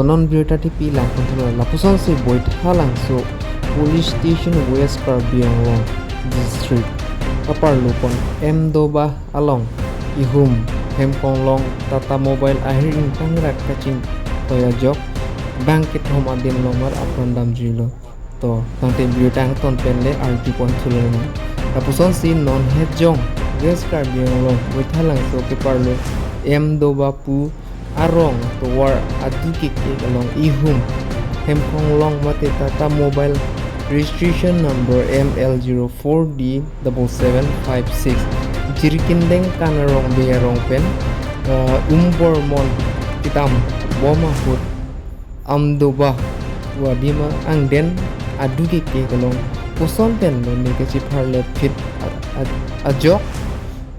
non birta ti pilang kontrol la puson si boitha lang so police station West Karbi Anglong district kapar lupon Doba along ihum Hemkonglong tata mobile ahiring tangrak kacing toya jok bangkit hom adin lomar aprandam jilo to tangte birta ang ton penle RT pon tulungan la puson si non het jong West Karbi Anglong boitha lang so kapar lo Doba pu arong tuwar adukik along ihum Hemkonglong mate tata mobile registration number ML04D7756 jirikindeng kanarong beyarong pen umbor mon kitam boma hut amdoba wadima ang den adukik along puson pen lo ni keci parle fit ajok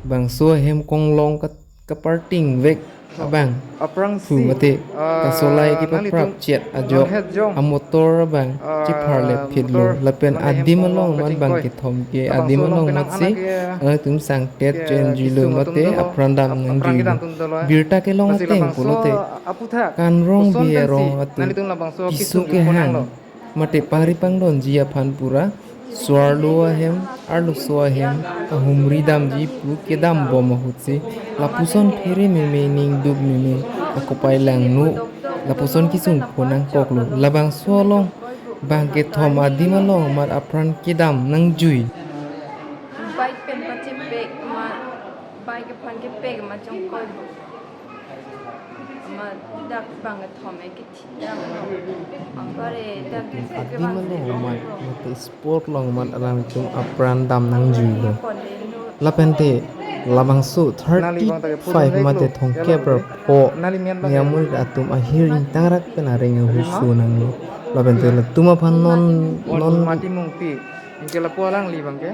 bang so Hemkonglong kaparting vek abang aprang fu mate kasolai ki paprap chet ajok amotor bang chiparle phidlo lapen adimalong man bang ki thom ke adimalong matsi tum sang tet chen jilo mate aprandam nang jilo birta ke long teng pulote kanrong bierong atu kisu ke hang mate pari pangdon jia phan pura Swarlo ahem arlo so ahem humri dam ji pu kedam bom hutsi lapuson phere meme ning dub meme akopai lang nu lapuson kisung ponang koklo labang solong bangke thom adimalong mar apran kedam nang jui bike pen pachip bag ma bike pan ke bag ma chong koi ma dak bang thom e ki dam ambare dak adimalong mar mate sport long mar alang tum apran dam nang jui lo lapente labang su 35 mate thong keper po nyamul atum ahiring tangrak penaring husu nang lo lapente la tuma phan non mati mungpi ingke la pualang li bangke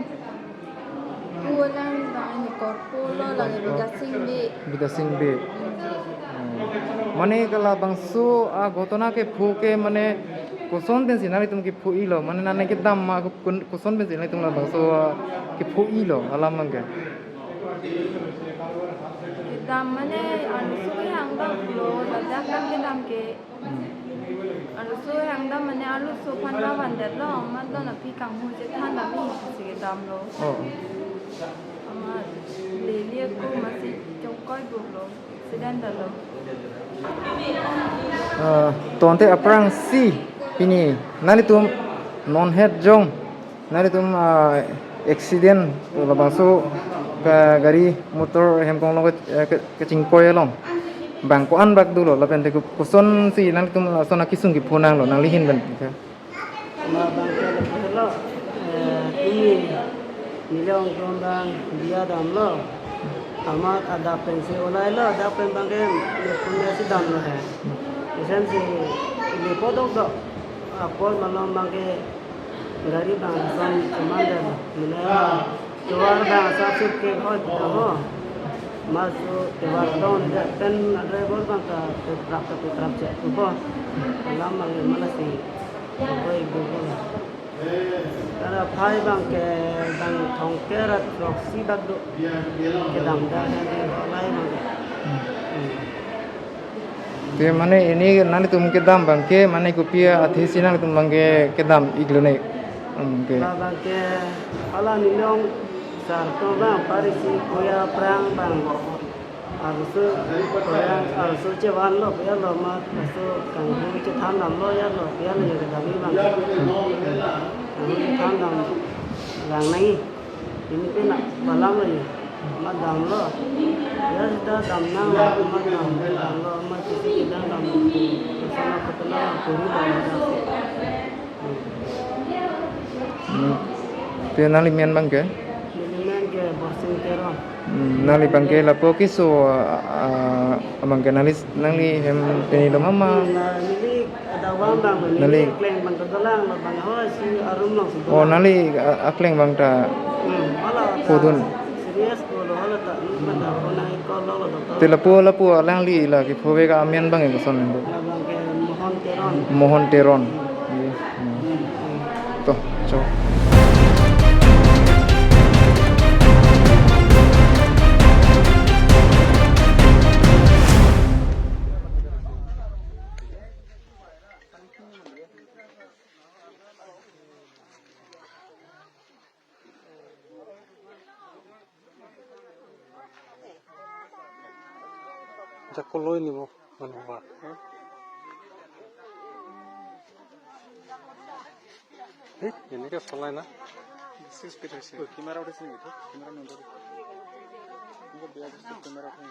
pulang bang ni korpolo lang biga singbi mane kala bangsu gotona ke phuke mane koson den sinari tum ki phui lo mane nane ke dam ma koson ben sinari tum la bangsu ki phui lo alam mangke dam mane anu su yang dam lo la dak dam ke dam ke anu su yang dam mane alu su phan la van det lo man don na pi kang hu je than da mi si ke dam lo ama le lia ku ma si chong koi bu lo accident da lo tonte aprang si pini nali tum non head jong nali tum accident la bangsu gari motor Hemkonglong ke cingkoy long bang ko an bak dulo la pen te kuson si nali tum sona kisung ki phonang lo nang lihin ben ma bang ke lo nilong bang dia dam lo amat ada pensi olai lo ada pen bang ke punya si dam lo hai isen si ini podok do apol malam bang ke gari bang son commander mina tuar bang sapit ke hot ho masuk tuar don pen driver bang ka trap cek upo alam bang mana si koi google Karena pai bang ke bang thongkerat roksi bagdo ke damda lai bang te mane ini nani tum ke dam bang ke mane ko pia athi sinang tum bang ke dam iglo nei ke bang ke ala nilong sar to bang parisi koya prang bang arsu cewan lo ya lo ma arsu kang hu ce tham nam lo ya lo ya lo ke dami bang tham nam lang nai ini pe nak balam lo ya ma dam lo ya kita dam nang ma dam lo ma sisi kita dam sama ketela puri dam te nali mian bang ke men ke borsing kero nali bang ke la poki so amang ke nali hem peni lo mama nali ada wang bang nali kleng bang kedalang bang ho si arum long oh nali akleng bang ta podun serius ko lo hala ta banda ko na ko lo te lapu lang li la ki phove ka amian bang e son ndo bang ke mohon teron to cho যাকো লৈ নিব মানুহবা এনেকে চলাই না কেমেৰা উঠাইছে নেকি কেমেৰা নধৰি বেয়া কেমেৰা উঠাই